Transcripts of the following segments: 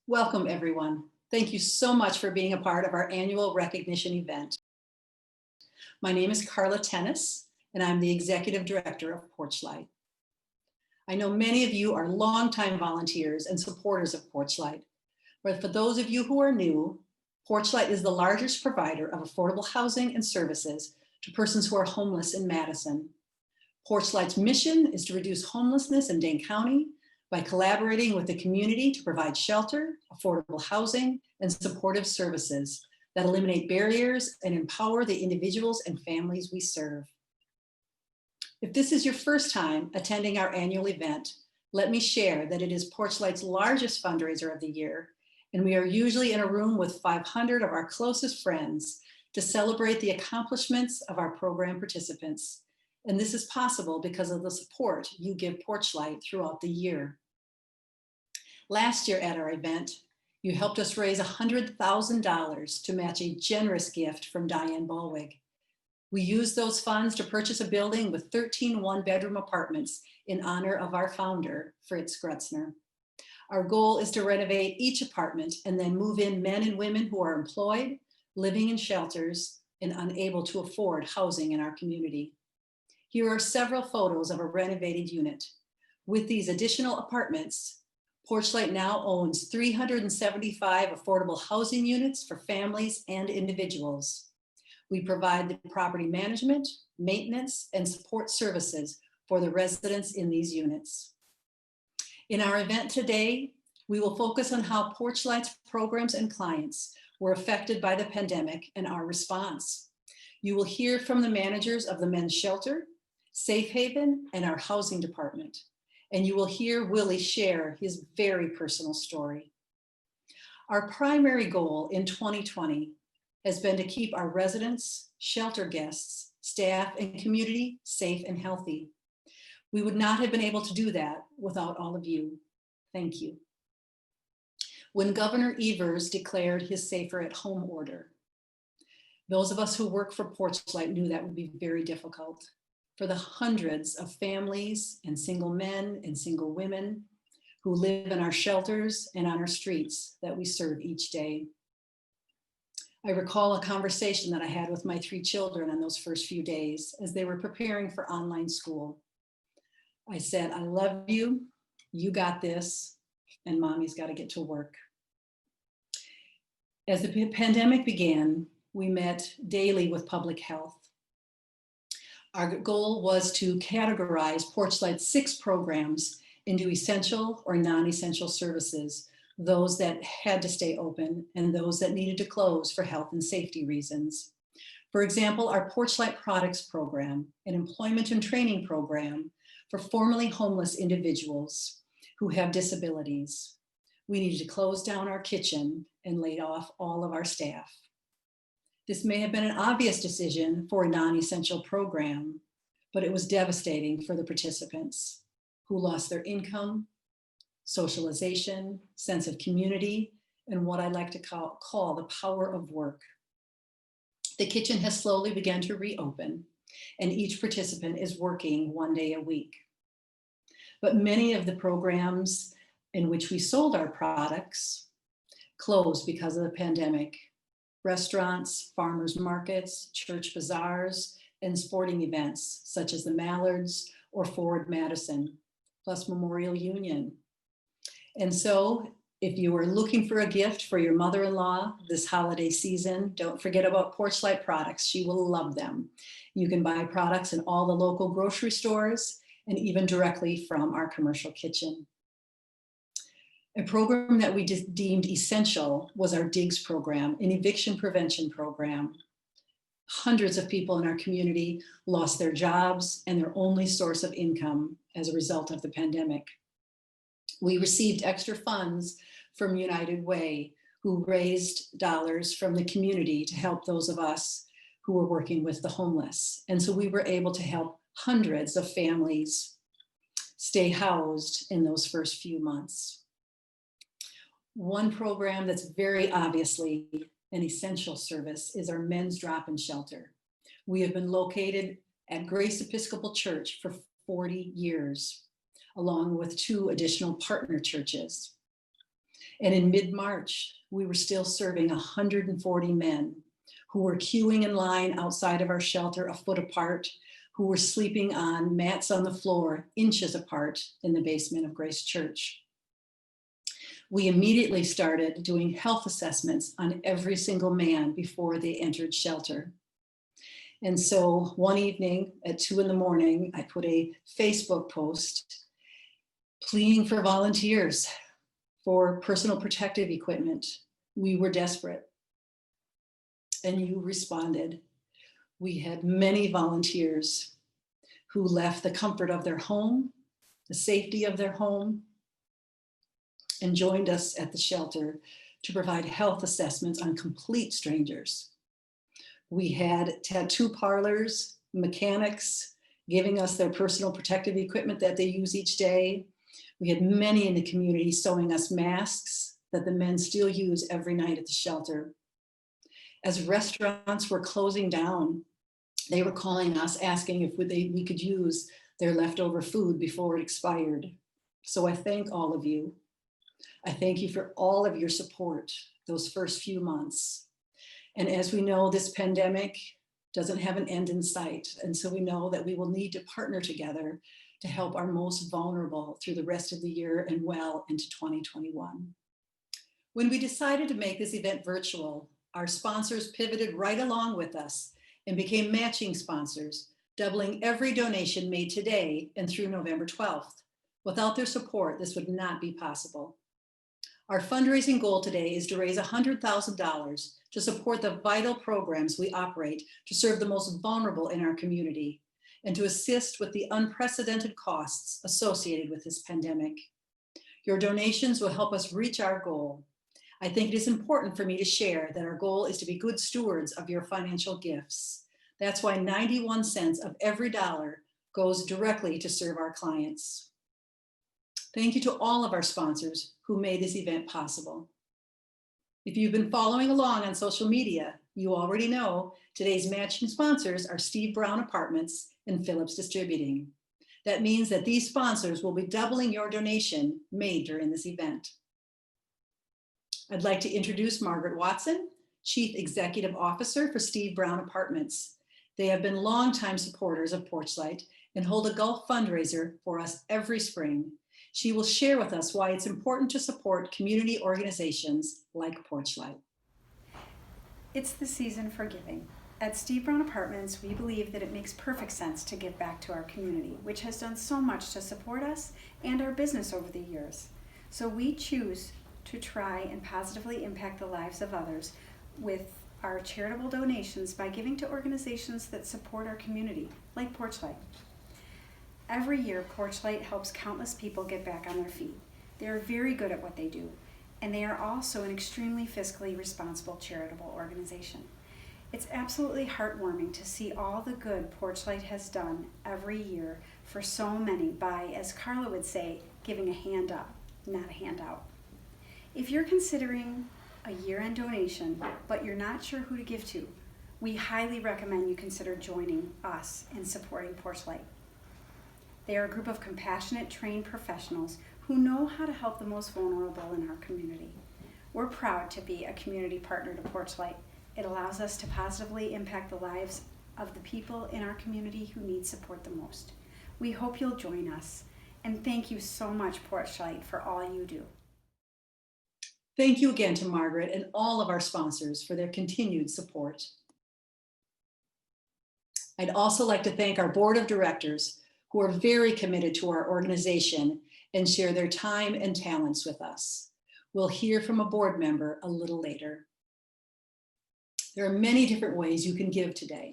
Welcome, everyone. Thank you so much for being a part of our annual recognition event. My name is Carla Tennis, and I'm the Executive Director of Porchlight. I know many of you are longtime volunteers and supporters of Porchlight, but for those of you who are new, Porchlight is the largest provider of affordable housing and services to persons who are homeless in Madison. Porchlight's mission is to reduce homelessness in Dane County by collaborating with the community to provide shelter, affordable housing, and supportive services that eliminate barriers and empower the individuals and families we serve. If this is your first time attending our annual event, let me share that it is Porchlight's largest fundraiser of the year, and we are usually in a room with 500 of our closest friends to celebrate the accomplishments of our program participants. And this is possible because of the support you give Porchlight throughout the year. Last year at our event, you helped us raise $100,000 to match a generous gift from Diane Ballwig. We used those funds to purchase a building with 13 one-bedroom apartments in honor of our founder, Fritz Grutzner. Our goal is to renovate each apartment and then move in men and women who are employed, living in shelters, and unable to afford housing in our community. Here are several photos of a renovated unit. With these additional apartments, Porchlight now owns 375 affordable housing units for families and individuals. We provide the property management, maintenance, and support services for the residents in these units. In our event today, we will focus on how Porchlight's programs and clients were affected by the pandemic and our response. You will hear from the managers of the men's shelter, Safe Haven, and our housing department. And you will hear Willie share his very personal story. Our primary goal in 2020 has been to keep our residents, shelter guests, staff, and community safe and healthy. We would not have been able to do that without all of you. Thank you. When Governor Evers declared his safer at home order, those of us who work for Porchlight knew that would be very difficult for the hundreds of families and single men and single women who live in our shelters and on our streets that we serve each day. I recall a conversation that I had with my 3 children on those first few days as they were preparing for online school. I said, I love you, you got this, and mommy's got to get to work. As the pandemic began, we met daily with public health. Our goal was to categorize Porchlight's 6 programs into essential or non-essential services, those that had to stay open and those that needed to close for health and safety reasons. For example, our Porchlight Products Program, an employment and training program for formerly homeless individuals who have disabilities. We needed to close down our kitchen and laid off all of our staff. This may have been an obvious decision for a non-essential program, but it was devastating for the participants who lost their income, socialization, sense of community, and what I like to call the power of work. The kitchen has slowly begun to reopen, and each participant is working 1 day a week. But many of the programs in which we sold our products closed because of the pandemic. Restaurants, farmers markets, church bazaars, and sporting events such as the Mallards or Forward Madison, plus Memorial Union. And so if you are looking for a gift for your mother-in-law this holiday season, don't forget about Porchlight products. She will love them. You can buy products in all the local grocery stores and even directly from our commercial kitchen. A program that we deemed essential was our DIGS program, an eviction prevention program. Hundreds of people in our community lost their jobs and their only source of income as a result of the pandemic. We received extra funds from United Way, who raised dollars from the community to help those of us who were working with the homeless. And so we were able to help hundreds of families stay housed in those first few months. One program that's very obviously an essential service is our men's drop-in shelter. We have been located at Grace Episcopal Church for 40 years, along with 2 additional partner churches. And in mid-March, we were still serving 140 men who were queuing in line outside of our shelter a foot apart, who were sleeping on mats on the floor inches apart in the basement of Grace Church. We immediately started doing health assessments on every single man before they entered shelter. And so one evening at 2 a.m, I put a Facebook post pleading for volunteers for personal protective equipment. We were desperate. And you responded. We had many volunteers who left the comfort of their home, the safety of their home, and joined us at the shelter to provide health assessments on complete strangers. We had tattoo parlors, mechanics giving us their personal protective equipment that they use each day. We had many in the community sewing us masks that the men still use every night at the shelter. As restaurants were closing down, they were calling us asking if we could use their leftover food before it expired. So I thank all of you. I thank you for all of your support those first few months. And as we know, this pandemic doesn't have an end in sight. And so we know that we will need to partner together to help our most vulnerable through the rest of the year and well into 2021. When we decided to make this event virtual, our sponsors pivoted right along with us and became matching sponsors, doubling every donation made today and through November 12th. Without their support, this would not be possible. Our fundraising goal today is to raise $100,000 to support the vital programs we operate to serve the most vulnerable in our community and to assist with the unprecedented costs associated with this pandemic. Your donations will help us reach our goal. I think it is important for me to share that our goal is to be good stewards of your financial gifts. That's why 91 cents of every dollar goes directly to serve our clients. Thank you to all of our sponsors who made this event possible. If you've been following along on social media, you already know today's matching sponsors are Steve Brown Apartments and Phillips Distributing. That means that these sponsors will be doubling your donation made during this event. I'd like to introduce Margaret Watson, Chief Executive Officer for Steve Brown Apartments. They have been longtime supporters of Porchlight and hold a golf fundraiser for us every spring. She will share with us why it's important to support community organizations like Porchlight. It's the season for giving. At Steve Brown Apartments, we believe that it makes perfect sense to give back to our community, which has done so much to support us and our business over the years. So we choose to try and positively impact the lives of others with our charitable donations by giving to organizations that support our community, like Porchlight. Every year, Porchlight helps countless people get back on their feet. They are very good at what they do, and they are also an extremely fiscally responsible charitable organization. It's absolutely heartwarming to see all the good Porchlight has done every year for so many by, as Carla would say, giving a hand up, not a handout. If you're considering a year-end donation, but you're not sure who to give to, we highly recommend you consider joining us in supporting Porchlight. They are a group of compassionate, trained professionals who know how to help the most vulnerable in our community. We're proud to be a community partner to Porchlight. It allows us to positively impact the lives of the people in our community who need support the most. We hope you'll join us, and thank you so much, Porchlight, for all you do. Thank you again to Margaret and all of our sponsors for their continued support. I'd also like to thank our board of directors who are very committed to our organization and share their time and talents with us. We'll hear from a board member a little later. There are many different ways you can give today.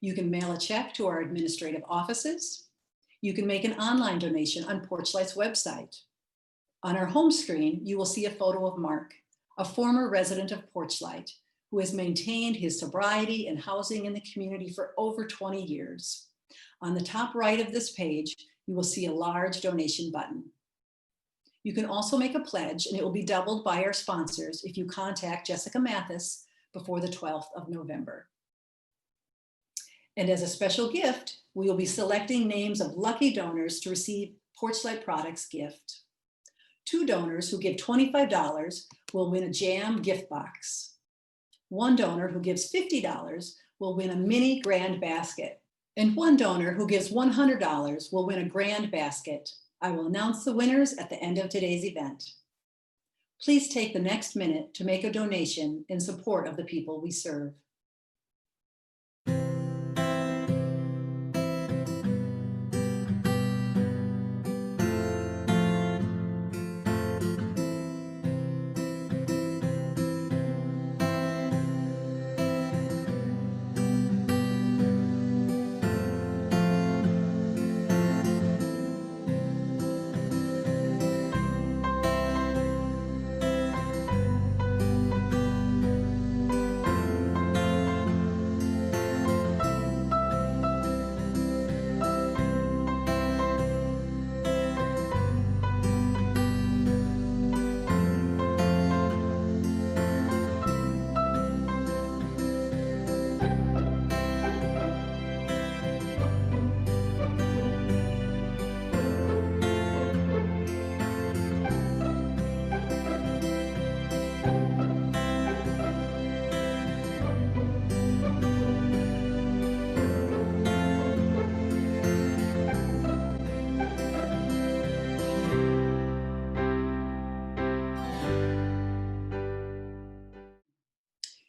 You can mail a check to our administrative offices. You can make an online donation on Porchlight's website. On our home screen, you will see a photo of Mark, a former resident of Porchlight, who has maintained his sobriety and housing in the community for over 20 years. On the top right of this page, you will see a large donation button. You can also make a pledge, and it will be doubled by our sponsors if you contact Jessica Mathis before the 12th of November. And as a special gift, we will be selecting names of lucky donors to receive Porchlight Products gift. 2 donors who give $25 will win a jam gift box. 1 donor who gives $50 will win a mini grand basket. And 1 donor who gives $100 will win a grand basket. I will announce the winners at the end of today's event. Please take the next minute to make a donation in support of the people we serve.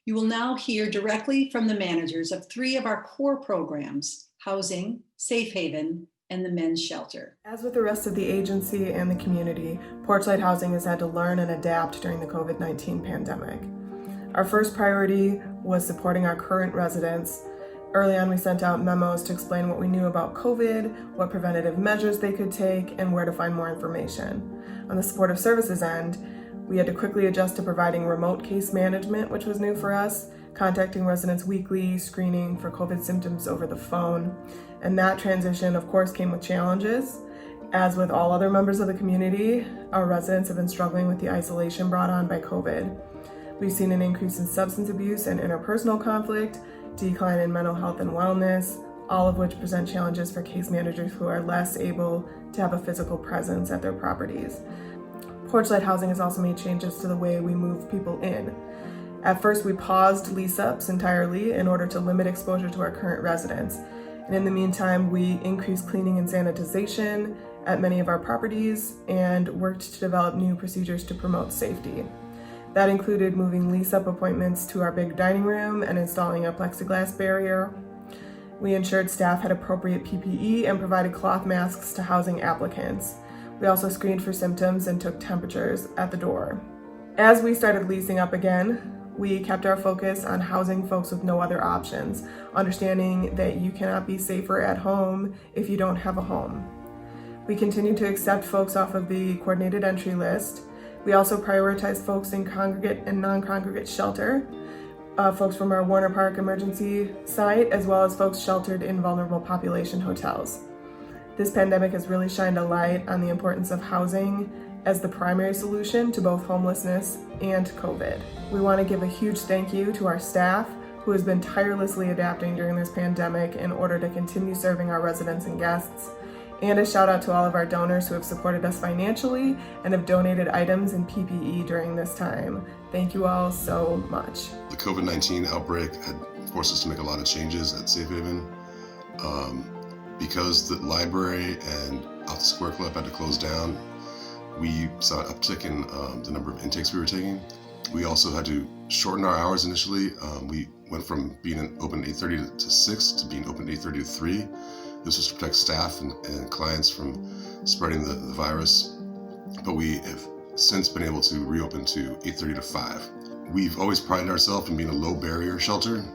You will now hear directly from the managers of 3 of our core programs: housing, Safe Haven, and the men's shelter. As with the rest of the agency and the community, Porchlight Housing has had to learn and adapt during the COVID-19 pandemic. Our first priority was supporting our current residents. Early on, we sent out memos to explain what we knew about COVID, what preventative measures they could take, and where to find more information. On the supportive services end, we had to quickly adjust to providing remote case management, which was new for us, contacting residents weekly, screening for COVID symptoms over the phone. And that transition, of course, came with challenges. As with all other members of the community, our residents have been struggling with the isolation brought on by COVID. We've seen an increase in substance abuse and interpersonal conflict, decline in mental health and wellness, all of which present challenges for case managers who are less able to have a physical presence at their properties. Porchlight Housing has also made changes to the way we move people in. At first, we paused lease-ups entirely in order to limit exposure to our current residents. And in the meantime, we increased cleaning and sanitization at many of our properties and worked to develop new procedures to promote safety. That included moving lease-up appointments to our big dining room and installing a plexiglass barrier. We ensured staff had appropriate PPE and provided cloth masks to housing applicants. We also screened for symptoms and took temperatures at the door. As we started leasing up again, we kept our focus on housing folks with no other options, understanding that you cannot be safer at home if you don't have a home. We continue to accept folks off of the coordinated entry list. We also prioritize folks in congregate and non-congregate shelter, folks from our Warner Park emergency site, as well as folks sheltered in vulnerable population hotels. This pandemic has really shined a light on the importance of housing as the primary solution to both homelessness and COVID. We want to give a huge thank you to our staff who has been tirelessly adapting during this pandemic in order to continue serving our residents and guests. And a shout out to all of our donors who have supported us financially and have donated items and PPE during this time. Thank you all so much. The COVID-19 outbreak had forced us to make a lot of changes at Safe Haven. Because the library and Off the Square Club had to close down, we saw an uptick in the number of intakes we were taking. We also had to shorten our hours initially. We went from being open 8:30 to 6 to being open 8:30 to 3. This was to protect staff and clients from spreading the virus. But we have since been able to reopen to 8:30 to 5. We've always prided ourselves in being a low barrier shelter.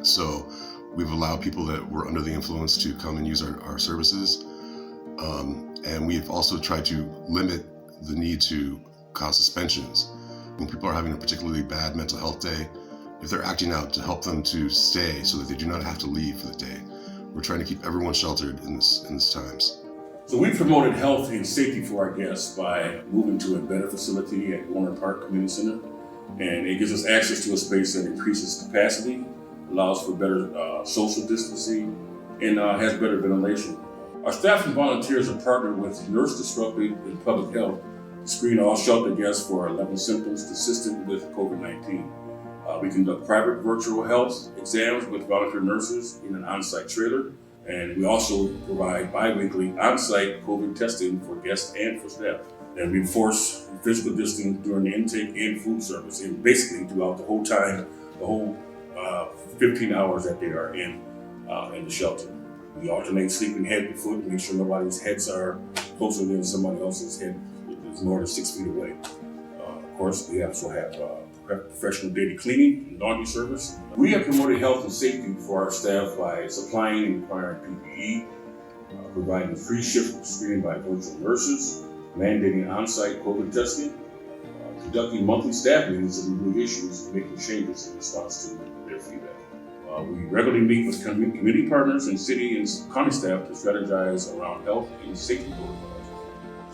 So we've allowed people that were under the influence to come and use our services. And we've also tried to limit the need to cause suspensions. When people are having a particularly bad mental health day, if they're acting out, to help them to stay so that they do not have to leave for the day. We're trying to keep everyone sheltered in this times. So we promoted health and safety for our guests by moving to a better facility at Warner Park Community Center. And it gives us access to a space that increases capacity, allows for better social distancing, and has better ventilation. Our staff and volunteers are partnered with Nurse Disrupted and Public Health screen all shelter guests for 11 symptoms consistent with COVID-19. We conduct private virtual health exams with volunteer nurses in an on-site trailer, and we also provide bi-weekly on-site COVID testing for guests and for staff. And we enforce physical distancing during the intake and food service, and basically throughout the whole time, the whole 15 hours that they are in the shelter. We alternate sleeping head to foot to make sure nobody's heads are closer than somebody else's head is more than 6 feet away. Of course, we also have professional daily cleaning and laundry service. We have promoted health and safety for our staff by supplying and acquiring PPE, providing free shift screening by virtual nurses, mandating on-site COVID testing, conducting monthly staff meetings to review issues and making changes in response to their feedback. We regularly meet with community partners and city and county staff to strategize around health and safety protocols.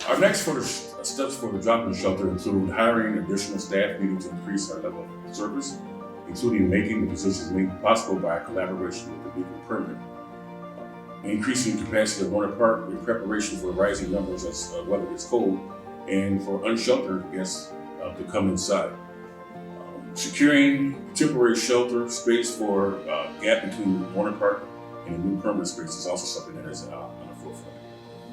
Our next further steps for the drop-in shelter include hiring additional staff needed to increase our level of service, including making the positions made possible by collaboration with the legal permit, increasing capacity of Warner Park in preparation for rising numbers as weather gets cold, and for unsheltered guests to come inside. Securing temporary shelter space for gap between Warner Park and the new permanent space is also something that is on the forefront.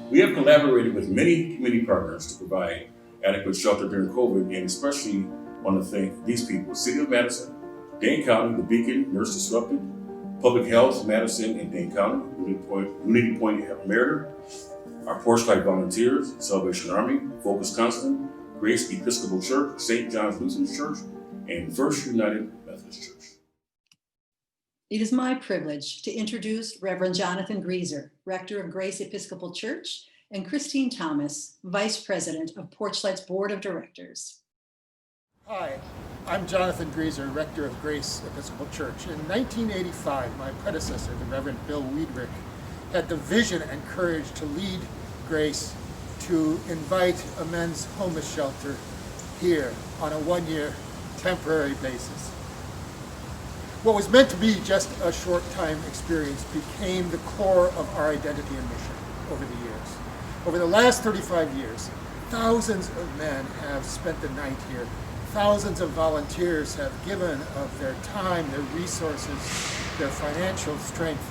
We have collaborated with many community partners to provide adequate shelter during COVID, and especially want to thank these people: City of Madison, Dane County, The Beacon, Nurse Disrupted, Public Health, Madison and Dane County, Unity Point Meritor, our Porchlight volunteers, Salvation Army, Focus Constant, Grace Episcopal Church, St. John's Lutheran Church, and First United Methodist Church. It is my privilege to introduce Reverend Jonathan Grieser, Rector of Grace Episcopal Church, and Christine Thomas, Vice President of Porchlight's Board of Directors. Hi, I'm Jonathan Grieser, Rector of Grace Episcopal Church. In 1985, my predecessor, the Reverend Bill Wiedrich, had the vision and courage to lead Grace to invite a men's homeless shelter here on a one-year temporary basis. What was meant to be just a short-time experience became the core of our identity and mission over the years. Over the last 35 years, thousands of men have spent the night here. Thousands of volunteers have given of their time, their resources, their financial strength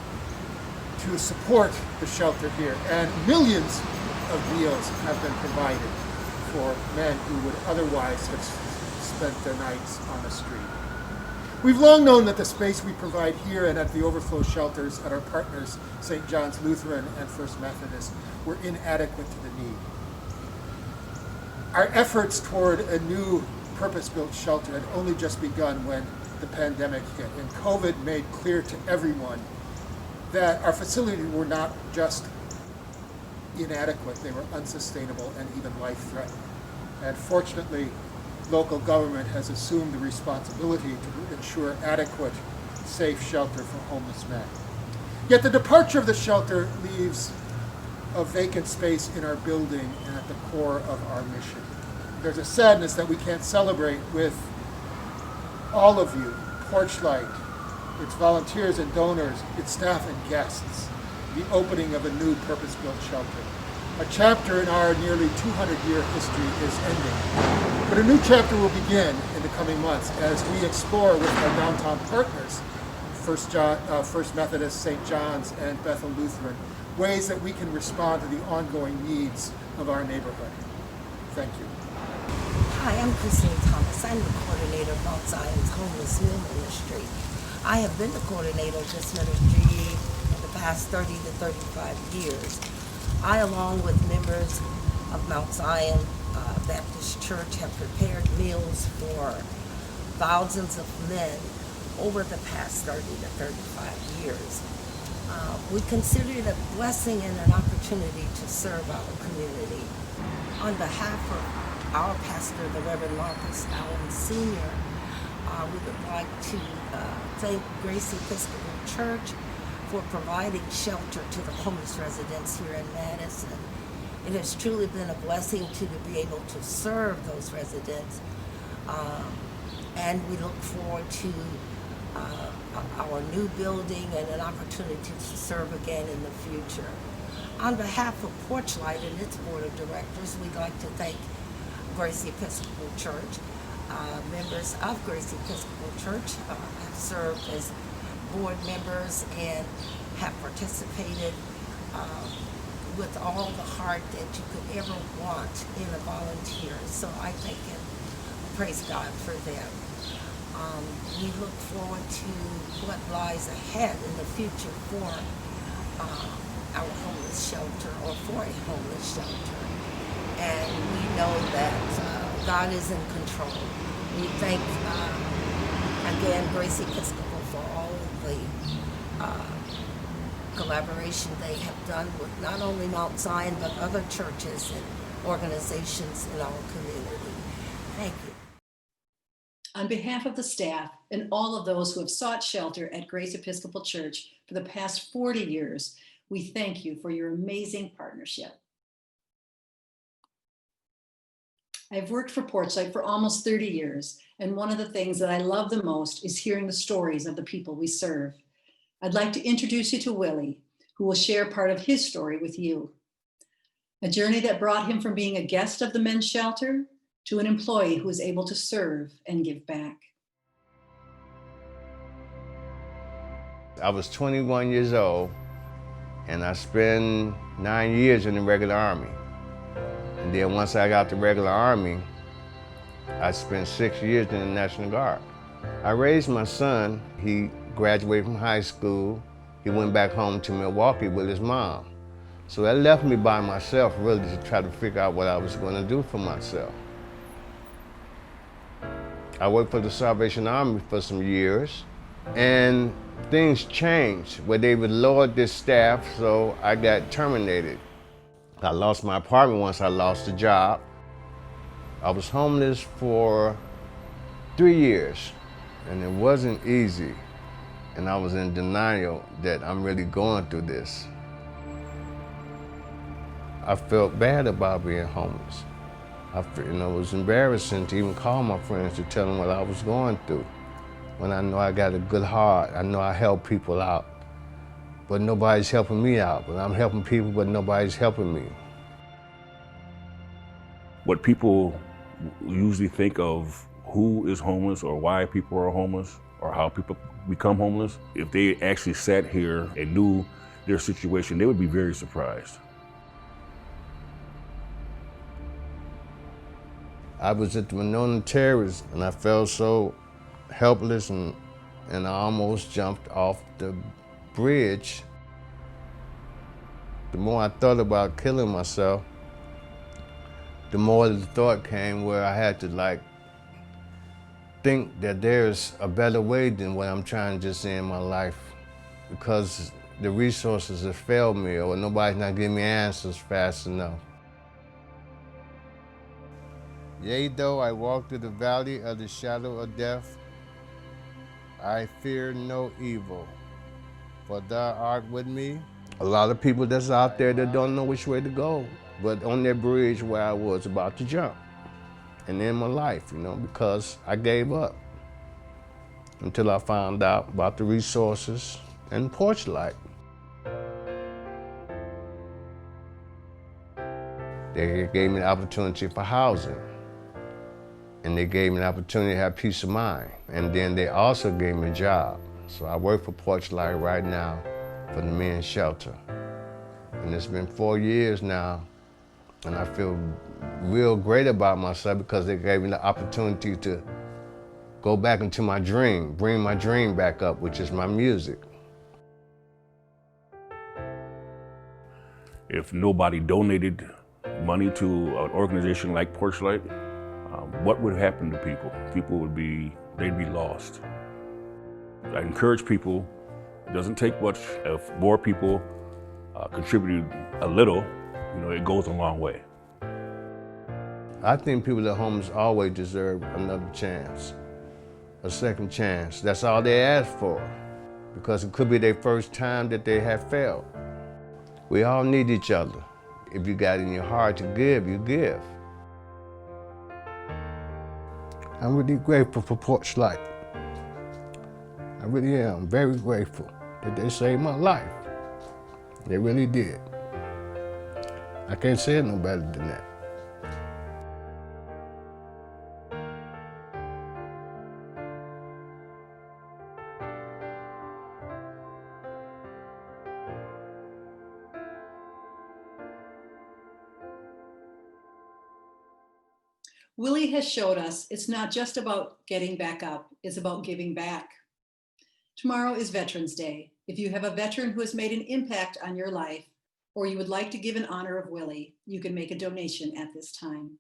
to support the shelter here. And millions of meals have been provided for men who would otherwise have spent their nights on the street. We've long known that the space we provide here and at the overflow shelters at our partners, St. John's Lutheran and First Methodist, were inadequate to the need. Our efforts toward a new purpose-built shelter had only just begun when the pandemic hit, and COVID made clear to everyone that our facilities were not just inadequate, they were unsustainable and even life-threatening. And fortunately, local government has assumed the responsibility to ensure adequate, safe shelter for homeless men. Yet the departure of the shelter leaves a vacant space in our building and at the core of our mission. There's a sadness that we can't celebrate with all of you, Porchlight, its volunteers and donors, its staff and guests, the opening of a new purpose-built shelter. A chapter in our nearly 200-year history is ending, but a new chapter will begin in the coming months as we explore with our downtown partners, First Methodist, St. John's, and Bethel Lutheran, ways that we can respond to the ongoing needs of our neighborhood. Thank you. Hi, I'm Christine Thomas. I'm the coordinator of Mount Zion's Homeless Meal Ministry. I have been the coordinator of this ministry for the past 30 to 35 years. I, along with members of Mount Zion Baptist Church, have prepared meals for thousands of men over the past 30 to 35 years. We consider it a blessing and an opportunity to serve our community. On behalf of our pastor, the Reverend Marcus Allen Sr., we would like to thank Grace Episcopal Church for providing shelter to the homeless residents here in Madison. It has truly been a blessing to be able to serve those residents, and we look forward to our new building and an opportunity to serve again in the future. On behalf of Porchlight and its board of directors, we'd like to thank Grace Episcopal Church. Members of Grace Episcopal Church have served as board members and have participated with all the heart that you could ever want in a volunteer. So I thank and praise God for them. We look forward to what lies ahead in the future for our homeless shelter, or for a homeless shelter. And we know that God is in control. We thank, again, Grace Episcopal for all of the collaboration they have done with not only Mount Zion, but other churches and organizations in our community. Thank you. On behalf of the staff and all of those who have sought shelter at Grace Episcopal Church for the past 40 years, we thank you for your amazing partnership. I've worked for Porchlight for almost 30 years, and one of the things that I love the most is hearing the stories of the people we serve. I'd like to introduce you to Willie, who will share part of his story with you. A journey that brought him from being a guest of the men's shelter to an employee who was able to serve and give back. I was 21 years old, and I spent 9 years in the regular Army. And then once I got the regular Army, I spent 6 years in the National Guard. I raised my son. He graduated from high school. He went back home to Milwaukee with his mom. So that left me by myself, really, to try to figure out what I was going to do for myself. I worked for the Salvation Army for some years, and things changed where they would lower their staff, so I got terminated. I lost my apartment once I lost the job. I was homeless for 3 years, and it wasn't easy. And I was in denial that I'm really going through this. I felt bad about being homeless. It was embarrassing to even call my friends to tell them what I was going through. When I know I got a good heart, I know I help people out. But nobody's helping me out. But I'm helping people, but nobody's helping me. What people usually think of who is homeless or why people are homeless or how people become homeless, if they actually sat here and knew their situation, they would be very surprised. I was at the Monona Terrace, and I felt so helpless, and I almost jumped off the bridge. The more I thought about killing myself, the more the thought came where I had to think that there's a better way than what I'm trying to just end my life, because the resources have failed me, or nobody's not giving me answers fast enough. Yea, though I walk through the valley of the shadow of death, I fear no evil, for thou art with me. A lot of people that's out there that don't know which way to go, but on that bridge where I was about to jump and end my life, because I gave up until I found out about the resources and Porchlight. They gave me the opportunity for housing, and they gave me an opportunity to have peace of mind. And then they also gave me a job. So I work for Porchlight right now for the men's shelter. And it's been 4 years now, and I feel real great about myself because they gave me the opportunity to go back into my dream, bring my dream back up, which is my music. If nobody donated money to an organization like Porchlight, what would happen to people? They'd be lost. I encourage people, it doesn't take much. If more people contribute a little, it goes a long way. I think people that are homeless always deserve another chance, a second chance. That's all they ask for, because it could be their first time that they have failed. We all need each other. If you got in your heart to give, you give. I'm really grateful for Porchlight. I really am very grateful that they saved my life. They really did. I can't say it no better than that. Willie has showed us it's not just about getting back up, it's about giving back. Tomorrow is Veterans Day. If you have a veteran who has made an impact on your life, or you would like to give in honor of Willie, you can make a donation at this time.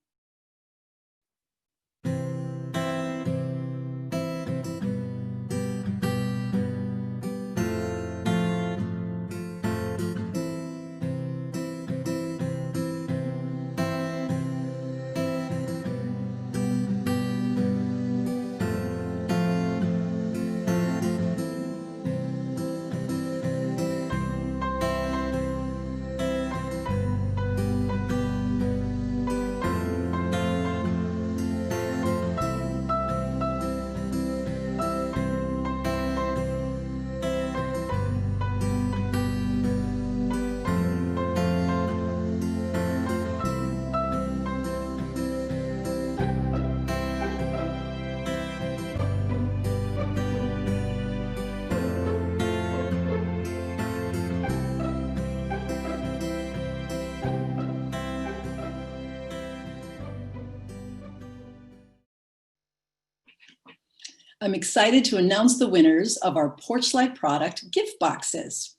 I'm excited to announce the winners of our Porchlight product gift boxes.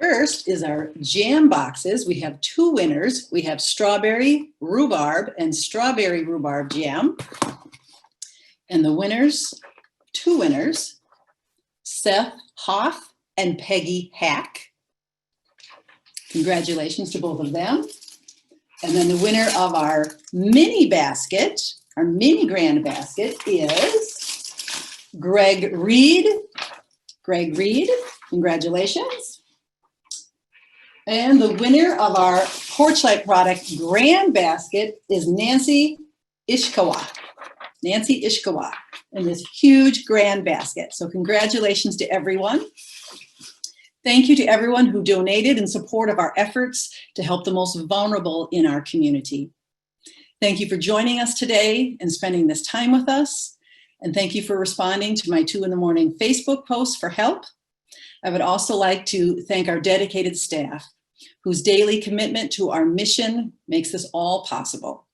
First is our jam boxes. We have 2 winners. We have strawberry rhubarb and strawberry rhubarb jam. And the winners, 2 winners, Seth Hoff and Peggy Hack. Congratulations to both of them. And then the winner of our mini basket, our mini grand basket, is Greg Reed. Greg Reed, congratulations. And the winner of our Porchlight product grand basket is Nancy Ishkawa. Nancy Ishkawa in this huge grand basket. So congratulations to everyone. Thank you to everyone who donated in support of our efforts to help the most vulnerable in our community. Thank you for joining us today and spending this time with us. And thank you for responding to my 2 in the morning Facebook post for help. I would also like to thank our dedicated staff, whose daily commitment to our mission makes this all possible.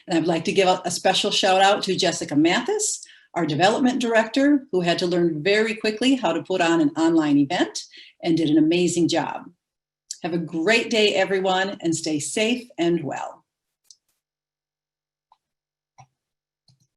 And I'd like to give a special shout out to Jessica Mathis, our development director, who had to learn very quickly how to put on an online event and did an amazing job. Have a great day, everyone, and stay safe and well.